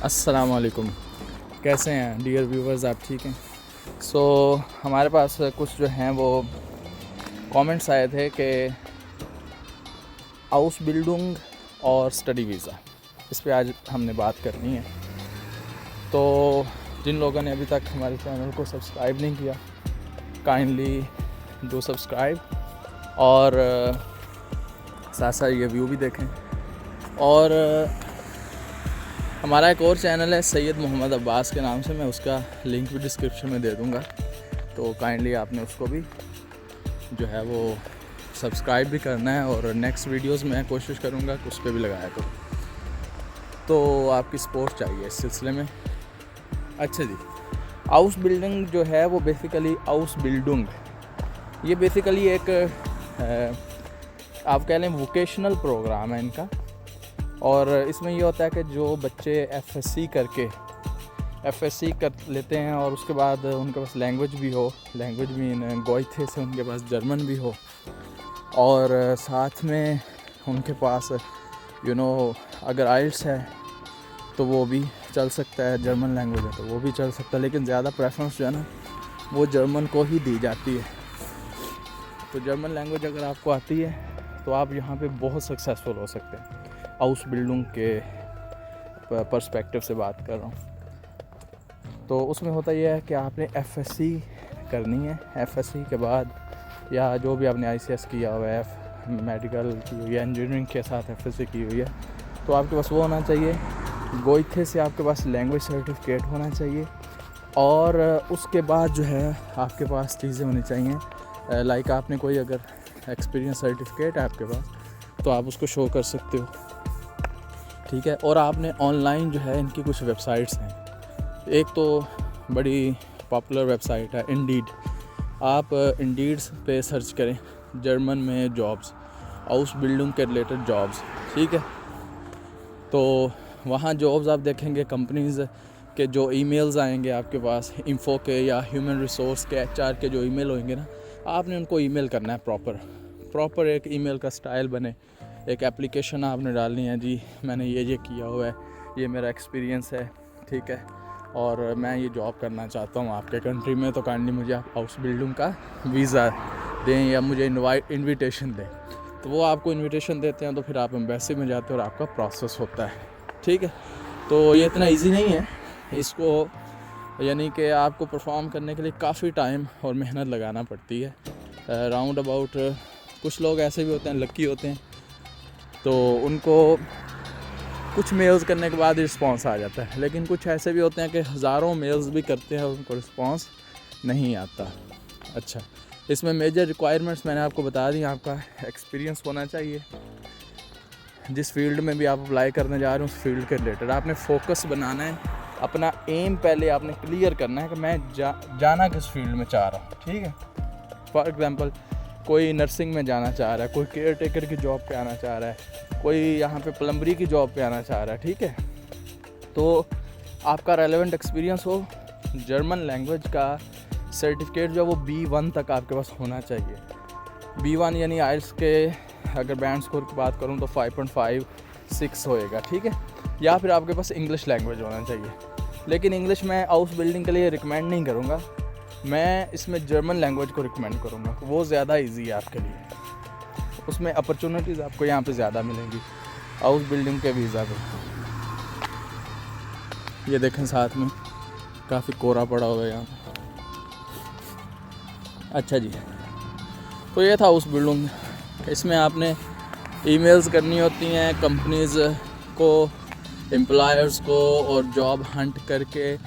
अस्सलाम वालेकुम। कैसे हैं डियर व्यूवर्स, आप ठीक हैं? हमारे पास कुछ जो हैं वो कमेंट्स आए थे कि हाउस बिल्डिंग और स्टडी वीज़ा, इस पे आज हमने बात करनी है। तो जिन लोगों ने अभी तक हमारे चैनल को सब्सक्राइब नहीं किया, काइंडली डू सब्सक्राइब और साथ साथ ये व्यू भी देखें। और हमारा एक और चैनल है सैयद मोहम्मद अब्बास के नाम से, मैं उसका लिंक भी डिस्क्रिप्शन में दे दूँगा, तो काइंडली आपने उसको भी जो है वो सब्सक्राइब भी करना है। और नेक्स्ट वीडियोस मैं कोशिश करूँगा कि उस पर भी लगाया करूँ, तो आपकी सपोर्ट चाहिए इस सिलसिले में। अच्छा जी, हाउस बिल्डिंग जो है वो बेसिकली हाउस बिल्डिंग ये बेसिकली एक आप कह लें वोकेशनल प्रोग्राम है इनका। और इसमें ये होता है कि जो बच्चे एफएससी कर लेते हैं और उसके बाद उनके पास लैंग्वेज भी इन गोइथे से उनके पास जर्मन भी हो, और साथ में उनके पास अगर आइल्स है तो वो भी चल सकता है, जर्मन लैंग्वेज है तो वो भी चल सकता है, लेकिन ज़्यादा प्रेफरेंस जो है ना वो जर्मन को ही दी जाती है। तो जर्मन लैंग्वेज अगर आपको आती है तो आप यहाँ पे बहुत सक्सेसफुल हो सकते हैं। हाउस बिल्डिंग के पर्सपेक्टिव से बात कर रहा हूँ। तो उसमें होता यह है कि आपने एफएससी करनी है। एफएससी के बाद या जो भी आपने आईसीएस किया हुआ है, मेडिकल की हुई है, इंजीनियरिंग के साथ एफएससी की हुई है, तो आपके पास वो होना चाहिए। गोइथे से आपके पास लैंग्वेज सर्टिफिकेट होना चाहिए, और उसके बाद जो है आपके पास चीज़ें होनी चाहिए, लाइक आपने कोई अगर एक्सपीरियंस सर्टिफिकेट है आपके पास तो आप उसको शो कर सकते हो, ठीक है। और आपने ऑनलाइन जो है इनकी कुछ वेबसाइट्स हैं। एक तो बड़ी पॉपुलर वेबसाइट है इंडीड। आप इंडीड पे सर्च करें जर्मन में जॉब्स, हाउस बिल्डिंग के रिलेटेड जॉब्स, ठीक है। तो वहाँ जॉब्स आप देखेंगे, कंपनीज़ के जो ईमेल्स आएंगे आपके पास, इन्फो के या ह्यूमन रिसोर्स के एचआर के जो ईमेल होंगे ना, आपने उनको ईमेल करना है प्रॉपर एक ईमेल का स्टाइल बने। एक एप्लीकेशन आपने डालनी है, जी मैंने ये किया हुआ है, ये मेरा एक्सपीरियंस है, ठीक है, और मैं ये जॉब करना चाहता हूँ आपके कंट्री में, तो काइंडली मुझे आप हाउस बिल्डिंग का वीज़ा दें या मुझे इनविटेशन दें। तो वो आपको इनविटेशन देते हैं, तो फिर आप एम्बेसी में जाते हैं और आपका प्रोसेस होता है, ठीक है। तो ये इतना ईजी नहीं है, इसको यानी कि आपको परफॉर्म करने के लिए काफ़ी टाइम और मेहनत लगाना पड़ती है। राउंड अबाउट कुछ लोग ऐसे भी होते हैं, लकी होते हैं, तो उनको कुछ मेल्स करने के बाद रिस्पांस आ जाता है, लेकिन कुछ ऐसे भी होते हैं कि हज़ारों मेल्स भी करते हैं और उनको रिस्पांस नहीं आता। अच्छा, इसमें मेजर रिक्वायरमेंट्स मैंने आपको बता दी। आपका एक्सपीरियंस होना चाहिए, जिस फील्ड में भी आप अप्लाई करने जा रहे हो उस फील्ड के रिलेटेड आपने फोकस बनाना है। अपना एम पहले आपने क्लियर करना है कि मैं जाना किस फील्ड में चाह रहा हूँ, ठीक है। फॉर एग्ज़ाम्पल कोई नर्सिंग में जाना चाह रहा है, कोई केयर टेकर की जॉब पे आना चाह रहा है, कोई यहाँ पे प्लम्बरी की जॉब पे आना चाह रहा है, ठीक है। तो आपका रेलेवेंट एक्सपीरियंस हो, जर्मन लैंग्वेज का सर्टिफिकेट जो वो B1 तक आपके पास होना चाहिए। B1 यानी आइल्स के अगर बैंड स्कोर की बात करूँ तो 5.56 होएगा, ठीक है। या फिर आपके पास इंग्लिश लैंग्वेज होना चाहिए, लेकिन इंग्लिश मैं हाउस बिल्डिंग के लिए रिकमेंड नहीं करूँगा, मैं इसमें जर्मन लैंग्वेज को रिकमेंड करूँगा। वो ज़्यादा इजी है आपके लिए, उसमें अपॉर्चुनिटीज़ आपको यहाँ पे ज़्यादा मिलेंगी हाउस बिल्डिंग के वीज़ा पे। ये देखें साथ में काफ़ी कोहरा पड़ा हुआ है यहाँ पे। अच्छा जी, तो ये था हाउस बिल्डिंग। इसमें आपने ईमेल्स करनी होती हैं कंपनीज़ को, एम्प्लॉयर्स को, और जॉब हंट करके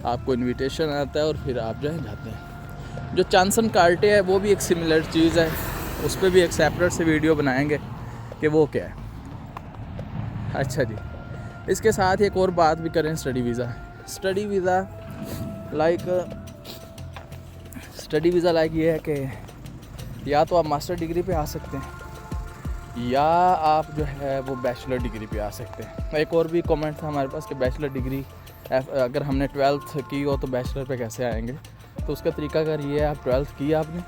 आपको इनविटेशन आता है और फिर आप जो है जाते हैं। जो चांसन कार्टे है वो भी एक सिमिलर चीज़ है, उस पर भी एक सेपरेट से वीडियो बनाएंगे कि वो क्या है। अच्छा जी, इसके साथ एक और बात भी करें, स्टडी वीज़ा लाइक ये है कि या तो आप मास्टर डिग्री पे आ सकते हैं या आप जो है वो बैचलर डिग्री पे आ सकते हैं। एक और भी कमेंट था हमारे पास कि बैचलर डिग्री अगर हमने 12th की हो तो बैचलर पे कैसे आएंगे। तो उसका तरीकाकार ये है, आप 12th की आपने,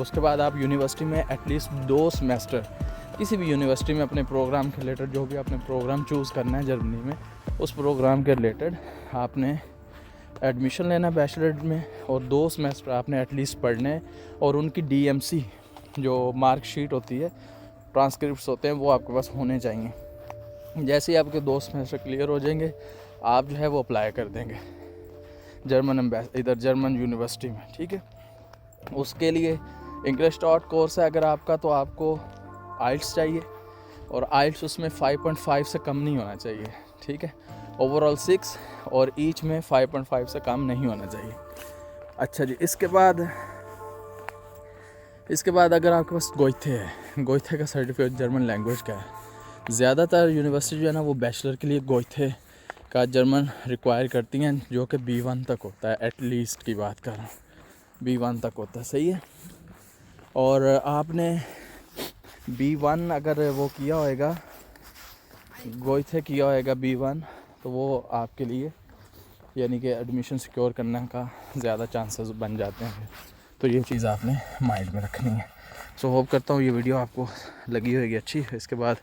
उसके बाद आप यूनिवर्सिटी में एटलीस्ट 2 सेमेस्टर किसी भी यूनिवर्सिटी में अपने प्रोग्राम के रिलेटेड जो भी आपने प्रोग्राम चूज़ करना है जर्मनी में, उस प्रोग्राम के रिलेटेड आपने एडमिशन लेना बैचलर में, और 2 सेमेस्टर आपने एटलीस्ट पढ़ने, और उनकी DMC जो मार्कशीट होती है, ट्रांसक्रिप्ट्स होते हैं, वो आपके पास होने चाहिए। जैसे ही आपके 2 सेमेस्टर क्लियर हो जाएंगे, आप जो है वो अप्लाई कर देंगे जर्मन यूनिवर्सिटी में, ठीक है। उसके लिए इंग्लिश स्टार्ट कोर्स है अगर आपका, तो आपको आइल्स चाहिए, और आइल्स उसमें 5.5 से कम नहीं होना चाहिए, ठीक है। ओवरऑल 6 और ईच में 5.5 से कम नहीं होना चाहिए। अच्छा जी, इसके बाद अगर आपके पास गोइथे है, गोइथे का सर्टिफिकेट जर्मन लैंग्वेज का है। ज़्यादातर यूनिवर्सिटी जो है ना वो बैचलर के लिए गोइथे का जर्मन रिक्वायर करती हैं, जो कि B1 तक होता है, एटलीस्ट की बात कर रहा हूँ, B1 तक होता है, सही है। और आपने B1 अगर वो किया होएगा, गोइथे किया होएगा B1, तो वो आपके लिए यानी कि एडमिशन सिक्योर करने का ज़्यादा चांसेस बन जाते हैं। तो ये चीज़ आपने माइंड में रखनी है। सो होप करता हूँ ये वीडियो आपको लगी होगी अच्छी। इसके बाद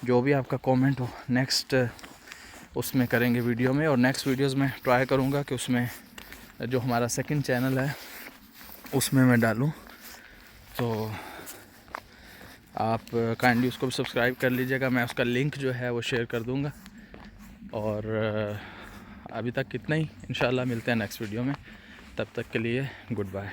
जो भी आपका कमेंट हो नेक्स्ट उसमें करेंगे वीडियो में, और नेक्स्ट वीडियोस में ट्राई करूँगा कि उसमें जो हमारा सेकंड चैनल है उसमें मैं डालूँ। तो आप काइंडली उसको भी सब्सक्राइब कर लीजिएगा, मैं उसका लिंक जो है वो शेयर कर दूँगा। और अभी तक कितना ही, इंशाल्लाह मिलते हैं नेक्स्ट वीडियो में, तब तक के लिए गुड बाय।